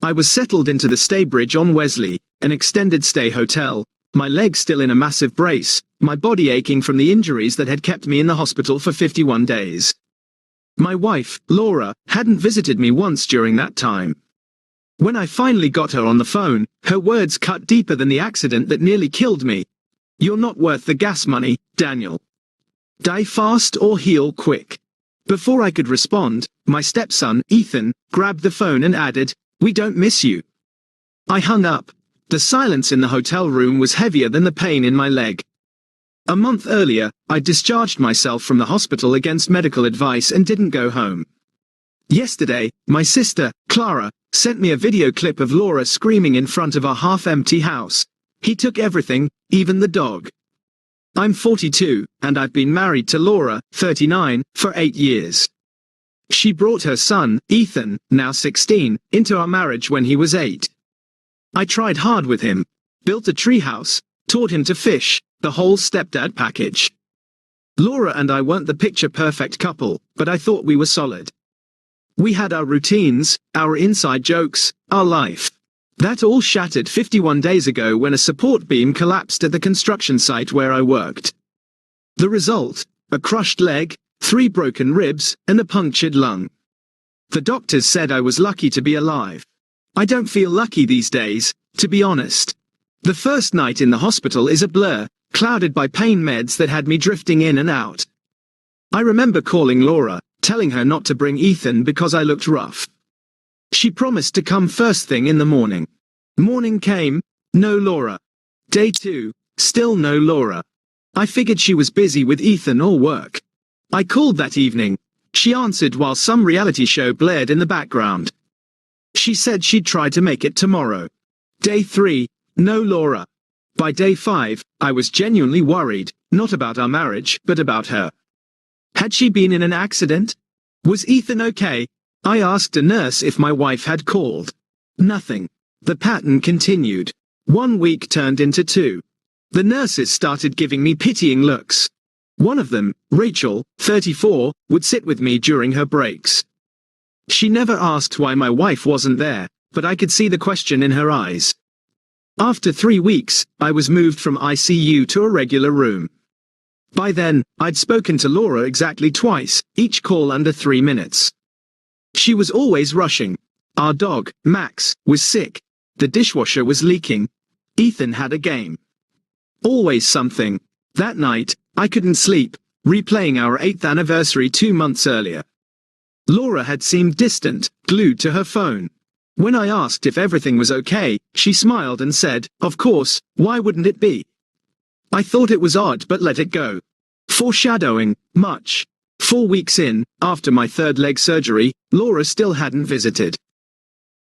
I was settled into the Staybridge on Wesley, an extended stay hotel, my leg still in a massive brace, my body aching from the injuries that had kept me in the hospital for 51 days. My wife, Laura, hadn't visited me once during that time. When I finally got her on the phone, her words cut deeper than the accident that nearly killed me. "You're not worth the gas money, Daniel. Die fast or heal quick." Before I could respond, my stepson, Ethan, grabbed the phone and added, "We don't miss you." I hung up. The silence in the hotel room was heavier than the pain in my leg. A month earlier, I discharged myself from the hospital against medical advice and didn't go home. Yesterday, my sister, Clara, sent me a video clip of Laura screaming in front of our half-empty house. "He took everything, even the dog." I'm 42, and I've been married to Laura, 39, for 8 years. She brought her son, Ethan, now 16, into our marriage when he was 8. I tried hard with him, built a treehouse, taught him to fish, the whole stepdad package. Laura and I weren't the picture-perfect couple, but I thought we were solid. We had our routines, our inside jokes, our life. That all shattered 51 days ago when a support beam collapsed at the construction site where I worked. The result? A crushed leg, 3 broken ribs, and a punctured lung. The doctors said I was lucky to be alive. I don't feel lucky these days, to be honest. The first night in the hospital is a blur, clouded by pain meds that had me drifting in and out. I remember calling Laura, telling her not to bring Ethan because I looked rough. She promised to come first thing in the morning. Morning came, no Laura. Day 2, still no Laura. I figured she was busy with Ethan or work. I called that evening. She answered while some reality show blared in the background. She said she'd try to make it tomorrow. Day 3, no Laura. By day 5, I was genuinely worried, not about our marriage, but about her. Had she been in an accident? Was Ethan okay? I asked a nurse if my wife had called. Nothing. The pattern continued. 1 week turned into 2. The nurses started giving me pitying looks. One of them, Rachel, 34, would sit with me during her breaks. She never asked why my wife wasn't there, but I could see the question in her eyes. After 3 weeks, I was moved from ICU to a regular room. By then, I'd spoken to Laura exactly twice, each call under 3 minutes. She was always rushing. Our dog, Max, was sick. The dishwasher was leaking. Ethan had a game. Always something. That night, I couldn't sleep, replaying our 8th anniversary 2 months earlier. Laura had seemed distant, glued to her phone. When I asked if everything was okay, she smiled and said, "Of course, why wouldn't it be?" I thought it was odd but let it go. Foreshadowing, much. 4 weeks in, after my 3rd leg surgery, Laura still hadn't visited.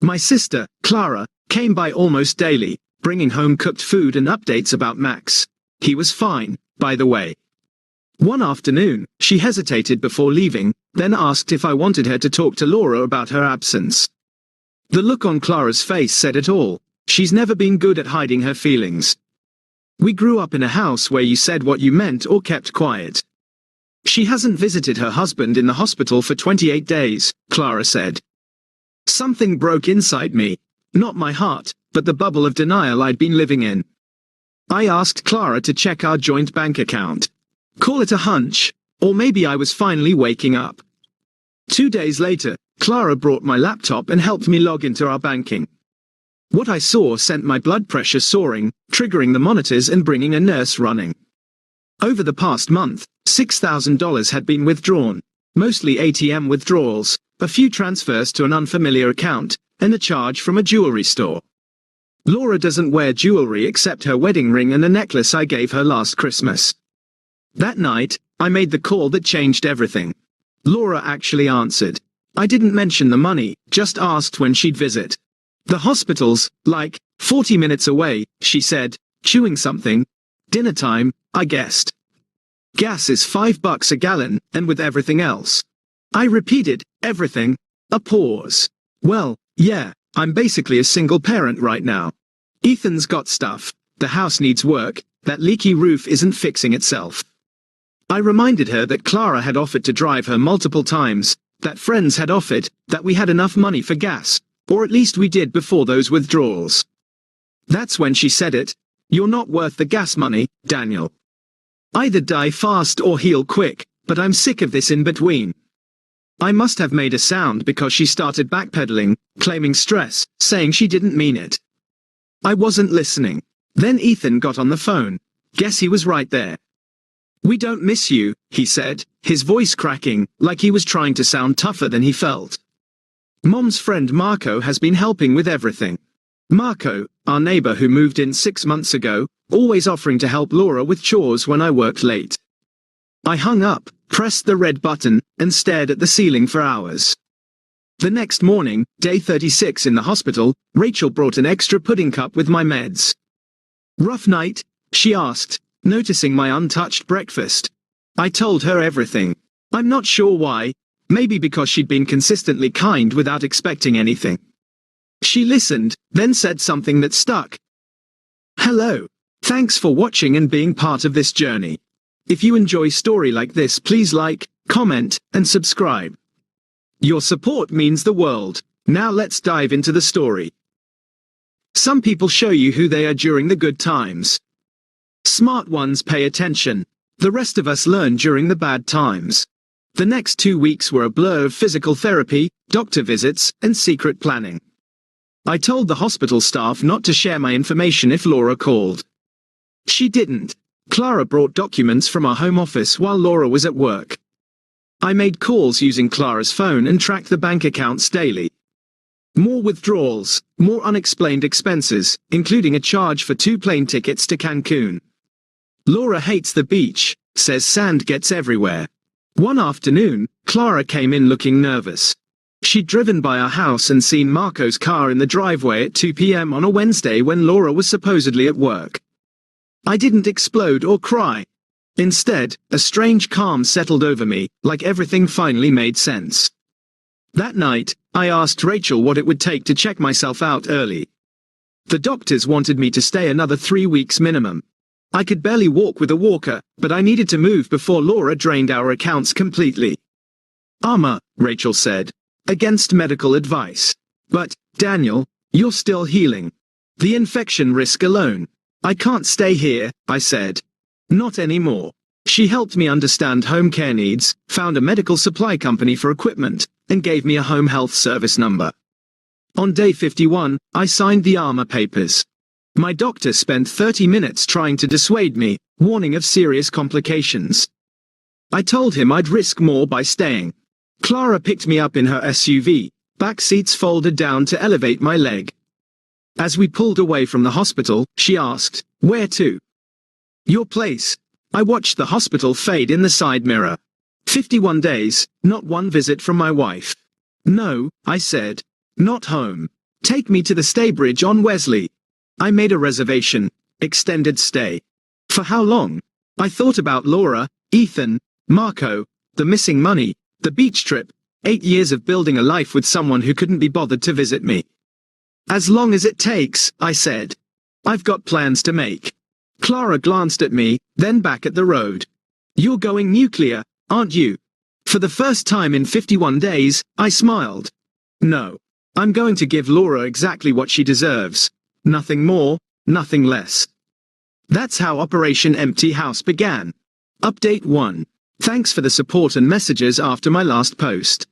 My sister, Clara, came by almost daily, bringing home cooked food and updates about Max. He was fine, by the way. One afternoon, she hesitated before leaving, then asked if I wanted her to talk to Laura about her absence. The look on Clara's face said it all. She's never been good at hiding her feelings. We grew up in a house where you said what you meant or kept quiet. She hasn't visited her husband in the hospital for 28 days, Clara said. Something broke inside me. Not my heart, but the bubble of denial I'd been living in. I asked Clara to check our joint bank account. Call it a hunch, or maybe I was finally waking up. 2 days later, Clara brought my laptop and helped me log into our banking. What I saw sent my blood pressure soaring, triggering the monitors and bringing a nurse running. Over the past month, $6,000 had been withdrawn, mostly ATM withdrawals, a few transfers to an unfamiliar account, and a charge from a jewelry store. Laura doesn't wear jewelry except her wedding ring and a necklace I gave her last Christmas. That night, I made the call that changed everything. Laura actually answered. I didn't mention the money, just asked when she'd visit. The hospital's, like, 40 minutes away, she said, chewing something. Dinner time, I guessed. Gas is $5 a gallon, and with everything else. I repeated, everything. A pause. Well, yeah, I'm basically a single parent right now. Ethan's got stuff, the house needs work, that leaky roof isn't fixing itself. I reminded her that Clara had offered to drive her multiple times, that friends had offered, that we had enough money for gas, Or at least we did before those withdrawals. That's when she said it. You're not worth the gas money, Daniel. Either die fast or heal quick, but I'm sick of this in between. I must have made a sound because she started backpedaling, claiming stress, saying she didn't mean it. I wasn't listening. Then Ethan got on the phone. Guess he was right there. We don't miss you, he said, his voice cracking, like he was trying to sound tougher than he felt. Mom's friend Marco has been helping with everything. Marco, our neighbor who moved in 6 months ago, always offering to help Laura with chores when I worked late. I hung up, pressed the red button, and stared at the ceiling for hours. The next morning, day 36 in the hospital, Rachel brought an extra pudding cup with my meds. Rough night? She asked, noticing my untouched breakfast. I told her everything. I'm not sure why, maybe because she'd been consistently kind without expecting anything. She listened, then said something that stuck. Hello. Thanks for watching and being part of this journey. If you enjoy story like this, please like, comment, and subscribe. Your support means the world. Now let's dive into the story. Some people show you who they are during the good times. Smart ones pay attention. The rest of us learn during the bad times. The next 2 weeks were a blur of physical therapy, doctor visits, and secret planning. I told the hospital staff not to share my information if Laura called. She didn't. Clara brought documents from our home office while Laura was at work. I made calls using Clara's phone and tracked the bank accounts daily. More withdrawals, more unexplained expenses, including a charge for 2 plane tickets to Cancun. Laura hates the beach, says sand gets everywhere. One afternoon, Clara came in looking nervous. She'd driven by our house and seen Marco's car in the driveway at 2 p.m. on a Wednesday when Laura was supposedly at work. I didn't explode or cry. Instead, a strange calm settled over me, like everything finally made sense. That night, I asked Rachel what it would take to check myself out early. The doctors wanted me to stay another 3 weeks minimum. I could barely walk with a walker, but I needed to move before Laura drained our accounts completely. Rachel said. Against medical advice. But, Daniel, you're still healing. The infection risk alone. I can't stay here, I said. Not anymore. She helped me understand home care needs, found a medical supply company for equipment, and gave me a home health service number. On day 51, I signed the ARMA papers. My doctor spent 30 minutes trying to dissuade me, warning of serious complications. I told him I'd risk more by staying. Clara picked me up in her SUV, back seats folded down to elevate my leg. As we pulled away from the hospital, she asked, "Where to?" "Your place." I watched the hospital fade in the side mirror. 51 days, not one visit from my wife. "No," I said. "Not home. Take me to the Staybridge on Wesley." I made a reservation. Extended stay. For how long? I thought about Laura, Ethan, Marco, the missing money, the beach trip, 8 years of building a life with someone who couldn't be bothered to visit me. As long as it takes, I said. I've got plans to make. Clara glanced at me, then back at the road. You're going nuclear, aren't you? For the first time in 51 days, I smiled. No. I'm going to give Laura exactly what she deserves. Nothing more, nothing less. That's how Operation Empty House began. Update 1. Thanks for the support and messages after my last post.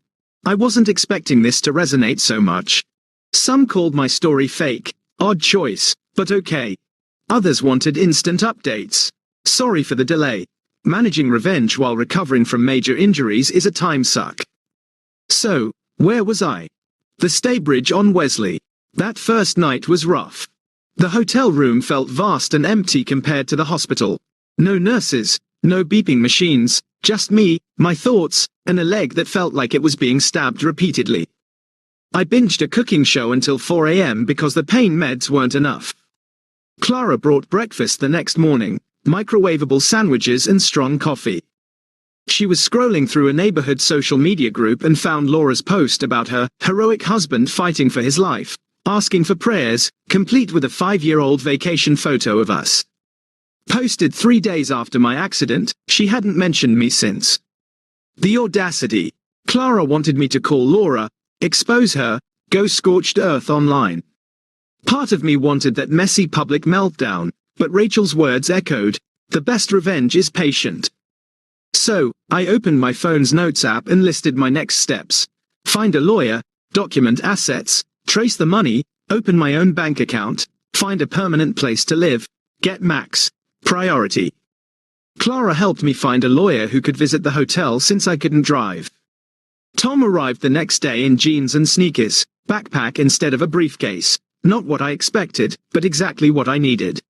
I wasn't expecting this to resonate so much. Some called my story fake, odd choice, but okay. Others wanted instant updates. Sorry for the delay. Managing revenge while recovering from major injuries is a time suck. So, where was I? The Staybridge on Wesley. That first night was rough. The hotel room felt vast and empty compared to the hospital. No nurses, no beeping machines, just me, my thoughts, and a leg that felt like it was being stabbed repeatedly. I binged a cooking show until 4 a.m. because the pain meds weren't enough. Clara brought breakfast the next morning, microwavable sandwiches and strong coffee. She was scrolling through a neighborhood social media group and found Laura's post about her heroic husband fighting for his life, asking for prayers, complete with a 5-year-old vacation photo of us. Posted 3 days after my accident, she hadn't mentioned me since. The audacity. Clara wanted me to call Laura, expose her, go scorched earth online. Part of me wanted that messy public meltdown, but Rachel's words echoed, "The best revenge is patient." So, I opened my phone's notes app and listed my next steps. Find a lawyer, document assets, trace the money, open my own bank account, find a permanent place to live, get Max priority. Clara helped me find a lawyer who could visit the hotel since I couldn't drive. Tom arrived the next day in jeans and sneakers, backpack instead of a briefcase. Not what I expected, but exactly what I needed.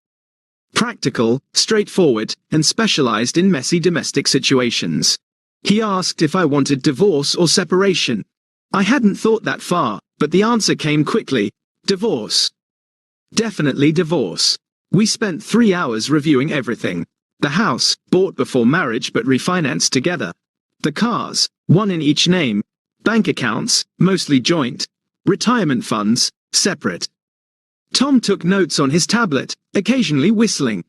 Practical, straightforward, and specialized in messy domestic situations. He asked if I wanted divorce or separation. I hadn't thought that far, but the answer came quickly: divorce. Definitely divorce. We spent 3 hours reviewing everything. The house, bought before marriage but refinanced together. The cars, one in each name. Bank accounts, mostly joint. Retirement funds, separate. Tom took notes on his tablet, occasionally whistling.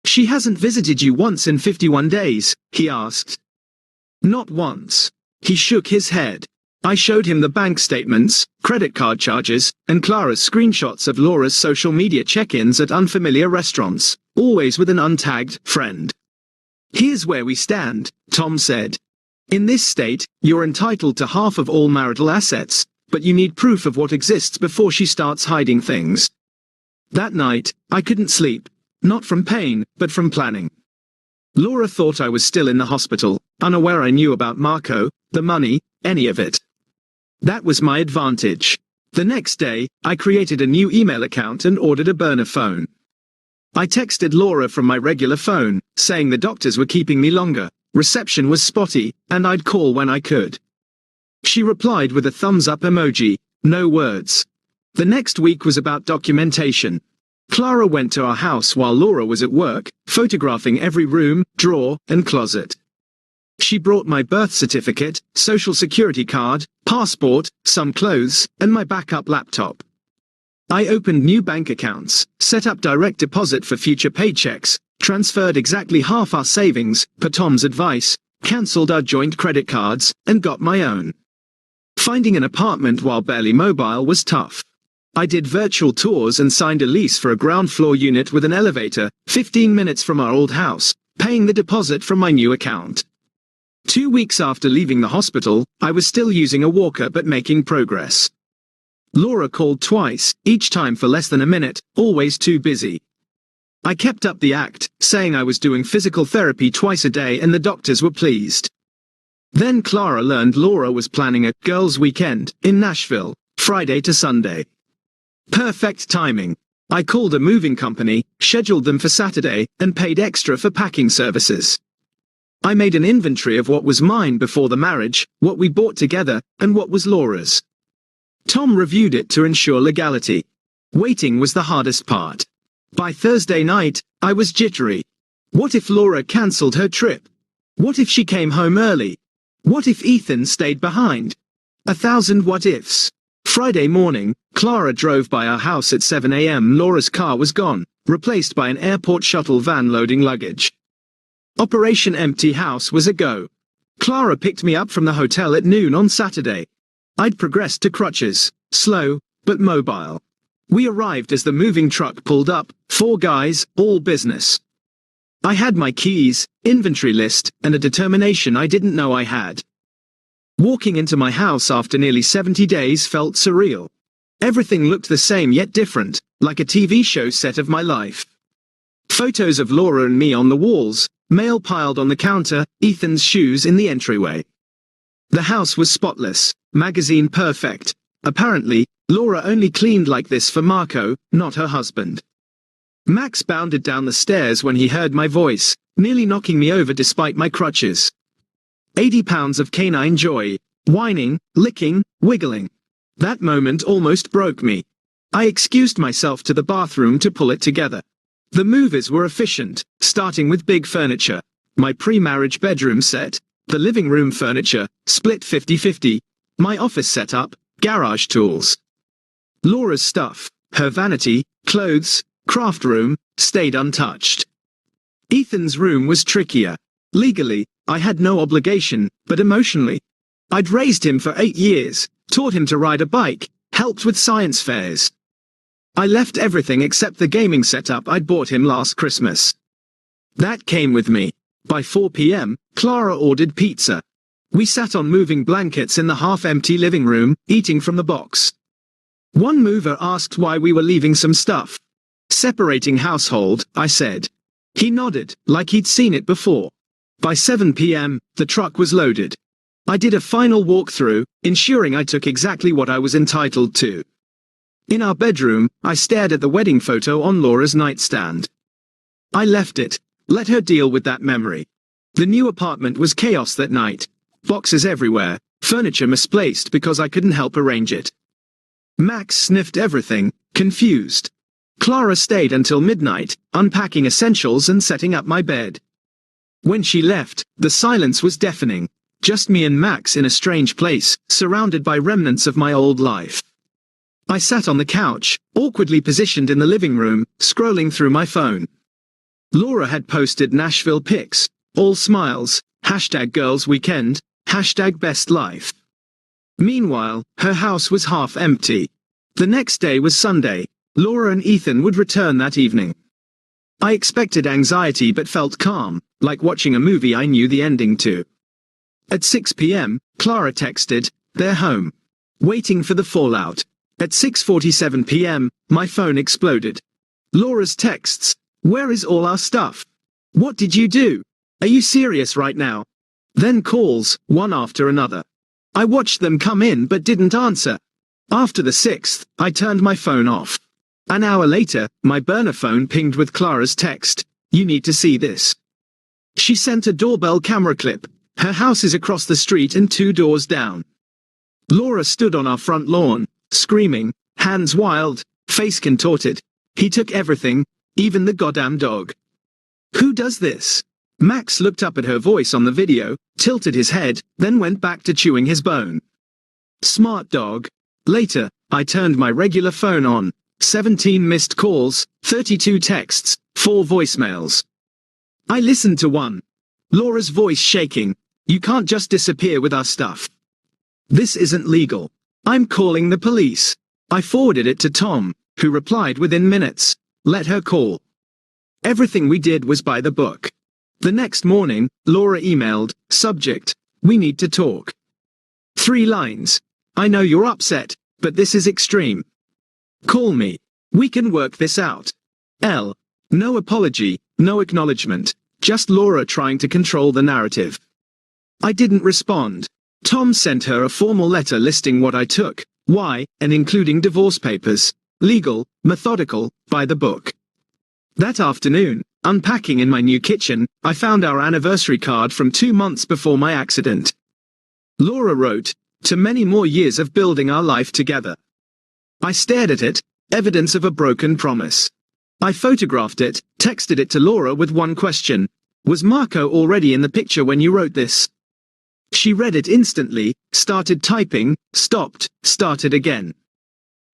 "She hasn't visited you once in 51 days, he asked. "Not once." He shook his head. I showed him the bank statements, credit card charges, and Clara's screenshots of Laura's social media check-ins at unfamiliar restaurants, always with an untagged friend. "Here's where we stand," Tom said. "In this state, you're entitled to half of all marital assets, but you need proof of what exists before she starts hiding things." That night, I couldn't sleep. Not from pain, but from planning. Laura thought I was still in the hospital, unaware I knew about Marco, the money, any of it. That was my advantage. The next day, I created a new email account and ordered a burner phone. I texted Laura from my regular phone, saying the doctors were keeping me longer, reception was spotty, and I'd call when I could. She replied with a thumbs up emoji, no words. The next week was about documentation. Clara went to our house while Laura was at work, photographing every room, drawer, and closet. She brought my birth certificate, social security card, passport, some clothes, and my backup laptop. I opened new bank accounts, set up direct deposit for future paychecks, transferred exactly half our savings, per Tom's advice, cancelled our joint credit cards, and got my own. Finding an apartment while barely mobile was tough. I did virtual tours and signed a lease for a ground floor unit with an elevator, 15 minutes from our old house, paying the deposit from my new account. 2 weeks after leaving the hospital, I was still using a walker but making progress. Laura called twice, each time for less than a minute, always too busy. I kept up the act, saying I was doing physical therapy twice a day and the doctors were pleased. Then Clara learned Laura was planning a girls' weekend in Nashville, Friday to Sunday. Perfect timing. I called a moving company, scheduled them for Saturday, and paid extra for packing services. I made an inventory of what was mine before the marriage, what we bought together, and what was Laura's. Tom reviewed it to ensure legality. Waiting was the hardest part. By Thursday night, I was jittery. What if Laura cancelled her trip? What if she came home early? What if Ethan stayed behind? 1,000 what-ifs. Friday morning, Clara drove by our house at 7 a.m. Laura's car was gone, replaced by an airport shuttle van loading luggage. Operation Empty House was a go. Clara picked me up from the hotel at noon on Saturday. I'd progressed to crutches, slow, but mobile. We arrived as the moving truck pulled up, 4 guys, all business. I had my keys, inventory list, and a determination I didn't know I had. Walking into my house after nearly 70 days felt surreal. Everything looked the same yet different, like a TV show set of my life. Photos of Laura and me on the walls, mail piled on the counter, Ethan's shoes in the entryway. The house was spotless, magazine perfect. Apparently, Laura only cleaned like this for Marco, not her husband. Max bounded down the stairs when he heard my voice, nearly knocking me over despite my crutches. 80 pounds of canine joy, whining, licking, wiggling. That moment almost broke me. I excused myself to the bathroom to pull it together. The movers were efficient, starting with big furniture. My pre-marriage bedroom set, the living room furniture, split 50-50, my office setup, garage tools. Laura's stuff, her vanity, clothes, craft room, stayed untouched. Ethan's room was trickier. Legally, I had no obligation, but emotionally. I'd raised him for 8 years, taught him to ride a bike, helped with science fairs. I left everything except the gaming setup I'd bought him last Christmas. That came with me. By 4 p.m., Clara ordered pizza. We sat on moving blankets in the half-empty living room, eating from the box. One mover asked why we were leaving some stuff. Separating household, I said. He nodded, like he'd seen it before. By 7 p.m., the truck was loaded. I did a final walkthrough, ensuring I took exactly what I was entitled to. In our bedroom, I stared at the wedding photo on Laura's nightstand. I left it, let her deal with that memory. The new apartment was chaos that night. Boxes everywhere, furniture misplaced because I couldn't help arrange it. Max sniffed everything, confused. Clara stayed until midnight, unpacking essentials and setting up my bed. When she left, the silence was deafening. Just me and Max in a strange place, surrounded by remnants of my old life. I sat on the couch, awkwardly positioned in the living room, scrolling through my phone. Laura had posted Nashville pics, all smiles, #girlsweekend, #bestlife. Meanwhile, her house was half empty. The next day was Sunday. Laura and Ethan would return that evening. I expected anxiety but felt calm, like watching a movie I knew the ending to. At 6 p.m., Clara texted, "They're home." Waiting for the fallout. At 6:47 p.m., my phone exploded. Laura's texts, "Where is all our stuff? What did you do? Are you serious right now?" Then calls, one after another. I watched them come in but didn't answer. After the 6th, I turned my phone off. An hour later, my burner phone pinged with Clara's text, "You need to see this." She sent a doorbell camera clip. Her house is across the street and 2 doors down. Laura stood on our front lawn, screaming, hands wild, face contorted. "He took everything, even the goddamn dog. Who does this?" Max looked up at her voice on the video, tilted his head, then went back to chewing his bone. Smart dog. Later, I turned my regular phone on. 17 missed calls, 32 texts, 4 voicemails. I listened to one. Laura's voice shaking. "You can't just disappear with our stuff. This isn't legal. I'm calling the police." I forwarded it to Tom, who replied within minutes, "Let her call." Everything we did was by the book. The next morning, Laura emailed, subject, "We need to talk." 3 lines. "I know you're upset, but this is extreme. Call me. We can work this out. L." No apology, no acknowledgement, just Laura trying to control the narrative. I didn't respond. Tom sent her a formal letter listing what I took, why, and including divorce papers, legal, methodical, by the book. That afternoon, unpacking in my new kitchen, I found our anniversary card from 2 months before my accident. Laura wrote, "To many more years of building our life together." I stared at it, evidence of a broken promise. I photographed it, texted it to Laura with one question. "Was Marco already in the picture when you wrote this?" She read it instantly, started typing, stopped, started again.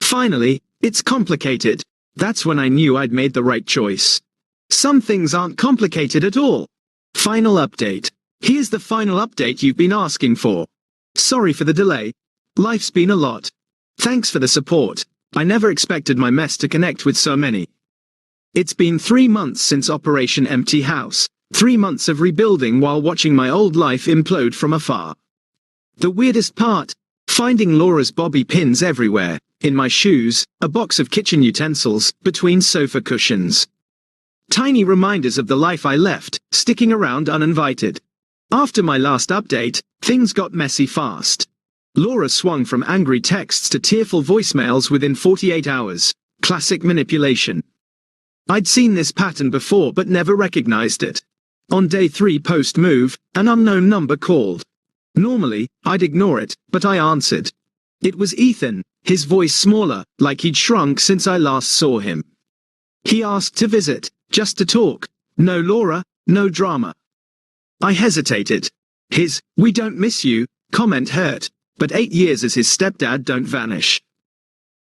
Finally, "It's complicated." That's when I knew I'd made the right choice. Some things aren't complicated at all. Final update. Here's the final update you've been asking for. Sorry for the delay. Life's been a lot. Thanks for the support. I never expected my mess to connect with so many. It's been 3 months since Operation Empty House. 3 months of rebuilding while watching my old life implode from afar. The weirdest part? Finding Laura's bobby pins everywhere, in my shoes, a box of kitchen utensils, between sofa cushions. Tiny reminders of the life I left, sticking around uninvited. After my last update, things got messy fast. Laura swung from angry texts to tearful voicemails within 48 hours. Classic manipulation. I'd seen this pattern before but never recognized it. On day 3 post-move, an unknown number called. Normally, I'd ignore it, but I answered. It was Ethan, his voice smaller, like he'd shrunk since I last saw him. He asked to visit, just to talk. No Laura, no drama. I hesitated. His, "We don't miss you," comment hurt, but 8 years as his stepdad don't vanish.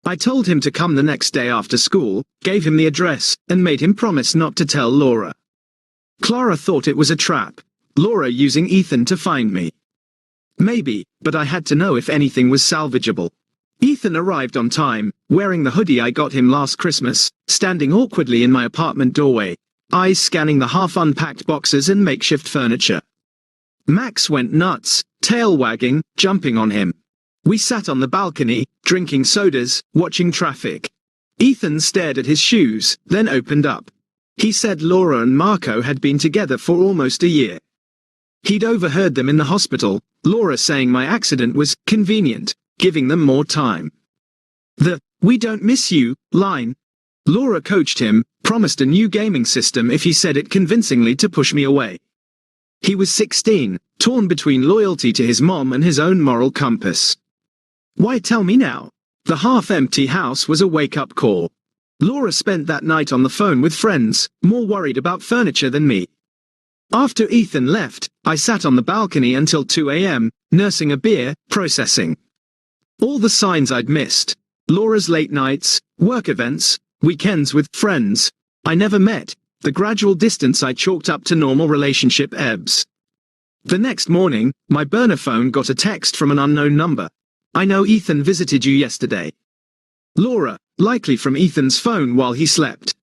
I told him to come the next day after school, gave him the address, and made him promise not to tell Laura. Clara thought it was a trap. Laura using Ethan to find me. Maybe, but I had to know if anything was salvageable. Ethan arrived on time, wearing the hoodie I got him last Christmas, standing awkwardly in my apartment doorway, eyes scanning the half-unpacked boxes and makeshift furniture. Max went nuts, tail wagging, jumping on him. We sat on the balcony, drinking sodas, watching traffic. Ethan stared at his shoes, then opened up. He said Laura and Marco had been together for almost a year. He'd overheard them in the hospital, Laura saying my accident was convenient, giving them more time. The "we don't miss you" line. Laura coached him, promised a new gaming system if he said it convincingly to push me away. He was 16, torn between loyalty to his mom and his own moral compass. Why tell me now? The half-empty house was a wake-up call. Laura spent that night on the phone with friends, more worried about furniture than me. After Ethan left, I sat on the balcony until 2 a.m., nursing a beer, processing all the signs I'd missed. Laura's late nights, work events, weekends with friends I never met, the gradual distance I chalked up to normal relationship ebbs. The next morning, my burner phone got a text from an unknown number. "I know Ethan visited you yesterday." Laura, likely from Ethan's phone while he slept.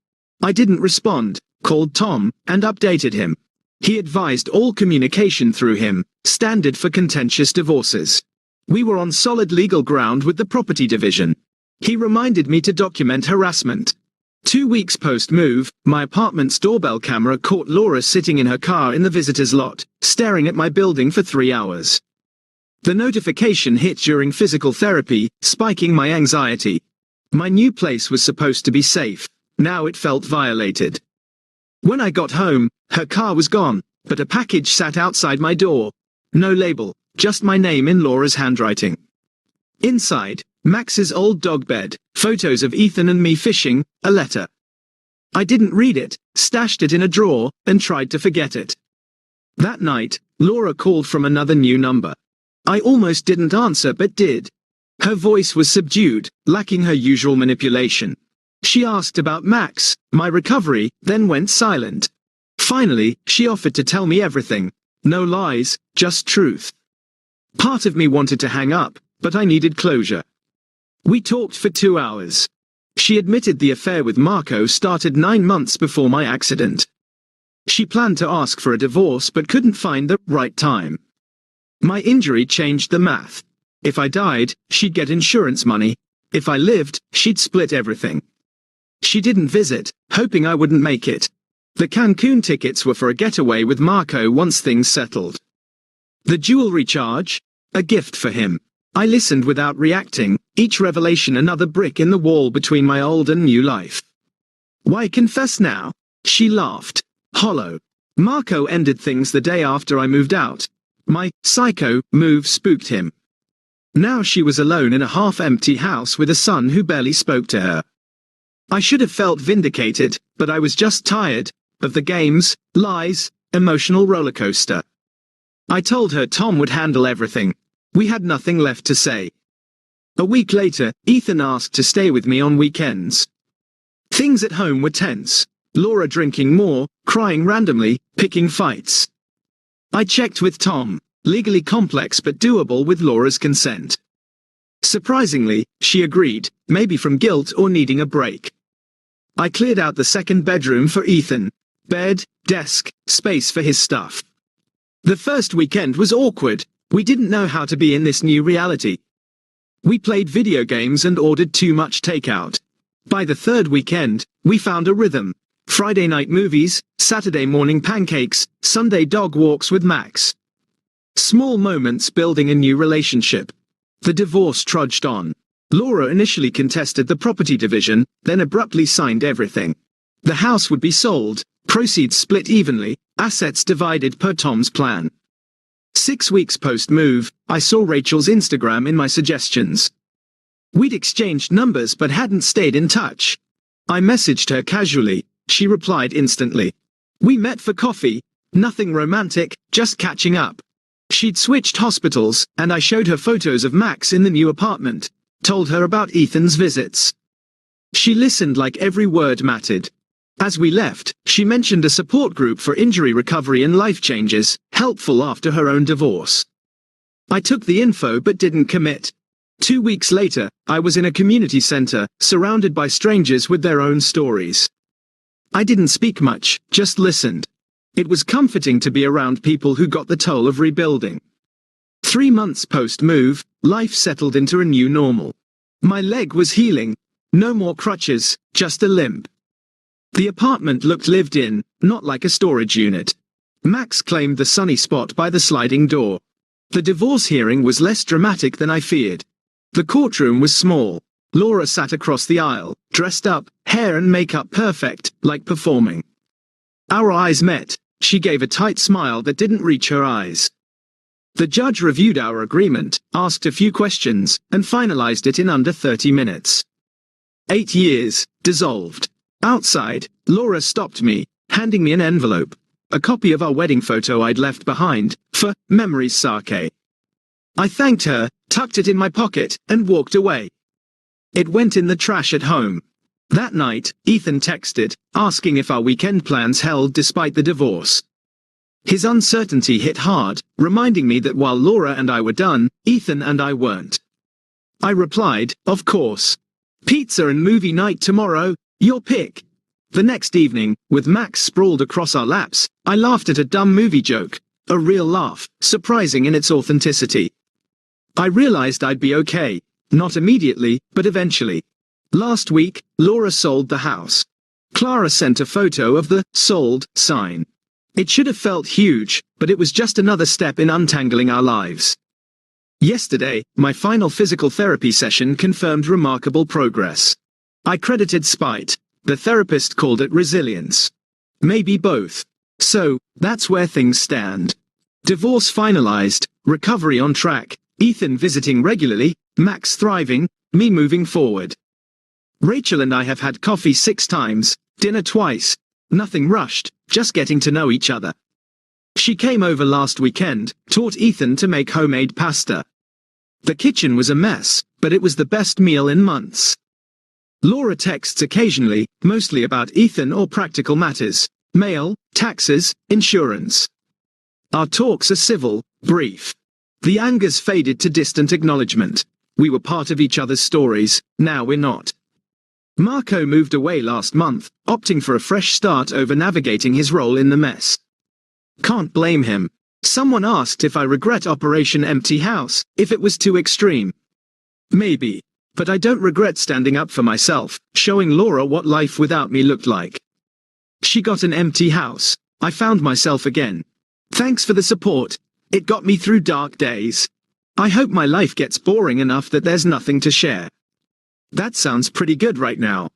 I didn't respond, called Tom, and updated him. He advised all communication through him, standard for contentious divorces. We were on solid legal ground with the property division. He reminded me to document harassment. 2 weeks post-move, my apartment's doorbell camera caught Laura sitting in her car in the visitor's lot, staring at my building for 3 hours. The notification hit during physical therapy, spiking my anxiety. My new place was supposed to be safe. Now it felt violated. When I got home, her car was gone, but a package sat outside my door. No label, just my name in Laura's handwriting. Inside, Max's old dog bed, photos of Ethan and me fishing, a letter. I didn't read it, stashed it in a drawer, and tried to forget it. That night, Laura called from another new number. I almost didn't answer but did. Her voice was subdued, lacking her usual manipulation. She asked about Max, my recovery, then went silent. Finally, she offered to tell me everything. No lies, just truth. Part of me wanted to hang up, but I needed closure. We talked for 2 hours. She admitted the affair with Marco started 9 months before my accident. She planned to ask for a divorce but couldn't find the right time. My injury changed the math. If I died, she'd get insurance money. If I lived, she'd split everything. She didn't visit, hoping I wouldn't make it. The Cancun tickets were for a getaway with Marco once things settled. The jewelry charge? A gift for him. I listened without reacting, each revelation another brick in the wall between my old and new life. Why confess now? She laughed. Hollow. Marco ended things the day after I moved out. My psycho move spooked him. Now she was alone in a half-empty house with a son who barely spoke to her. I should have felt vindicated, but I was just tired of the games, lies, emotional rollercoaster. I told her Tom would handle everything. We had nothing left to say. A week later, Ethan asked to stay with me on weekends. Things at home were tense. Laura drinking more, crying randomly, picking fights. I checked with Tom, legally complex but doable with Laura's consent. Surprisingly, she agreed, maybe from guilt or needing a break. I cleared out the second bedroom for Ethan. Bed, desk, space for his stuff. The first weekend was awkward. We didn't know how to be in this new reality. We played video games and ordered too much takeout. By the third weekend, we found a rhythm. Friday night movies, Saturday morning pancakes, Sunday dog walks with Max. Small moments building a new relationship. The divorce trudged on. Laura initially contested the property division, then abruptly signed everything. The house would be sold, proceeds split evenly, assets divided per Tom's plan. 6 weeks post-move, I saw Rachel's Instagram in my suggestions. We'd exchanged numbers but hadn't stayed in touch. I messaged her casually. She replied instantly. We met for coffee. Nothing romantic, just catching up. She'd switched hospitals, and I showed her photos of Max in the new apartment. Told her about Ethan's visits. She listened like every word mattered. As we left, she mentioned a support group for injury recovery and life changes, helpful after her own divorce. I took the info but didn't commit. 2 weeks later, I was in a community center, surrounded by strangers with their own stories. I didn't speak much, just listened. It was comforting to be around people who got the toll of rebuilding. 3 months post-move, life settled into a new normal. My leg was healing. No more crutches, just a limp. The apartment looked lived in, not like a storage unit. Max claimed the sunny spot by the sliding door. The divorce hearing was less dramatic than I feared. The courtroom was small. Laura sat across the aisle, dressed up, hair and makeup perfect, like performing. Our eyes met. She gave a tight smile that didn't reach her eyes. The judge reviewed our agreement, asked a few questions, and finalized it in under 30 minutes. 8 years, dissolved. Outside, Laura stopped me, handing me an envelope. A copy of our wedding photo I'd left behind, for memory's sake. I thanked her, tucked it in my pocket, and walked away. It went in the trash at home. That night, Ethan texted, asking if our weekend plans held despite the divorce. His uncertainty hit hard, reminding me that while Laura and I were done, Ethan and I weren't. I replied, of course. Pizza and movie night tomorrow, your pick. The next evening, with Max sprawled across our laps, I laughed at a dumb movie joke. A real laugh, surprising in its authenticity. I realized I'd be okay. Not immediately, but eventually. Last week, Laura sold the house. Clara sent a photo of the sold sign. It should have felt huge, but it was just another step in untangling our lives. Yesterday, my final physical therapy session confirmed remarkable progress. I credited spite. The therapist called it resilience. Maybe both. So, that's where things stand. Divorce finalized, recovery on track, Ethan visiting regularly, Max thriving, me moving forward. Rachel and I have had coffee 6 times, dinner twice. Nothing rushed, just getting to know each other. She came over last weekend, taught Ethan to make homemade pasta. The kitchen was a mess, but it was the best meal in months. Laura texts occasionally, mostly about Ethan or practical matters, mail, taxes, insurance. Our talks are civil, brief. The anger's faded to distant acknowledgement. We were part of each other's stories, now we're not. Marco moved away last month, opting for a fresh start over navigating his role in the mess. Can't blame him. Someone asked if I regret Operation Empty House, if it was too extreme. Maybe. But I don't regret standing up for myself, showing Laura what life without me looked like. She got an empty house. I found myself again. Thanks for the support. It got me through dark days. I hope my life gets boring enough that there's nothing to share. That sounds pretty good right now.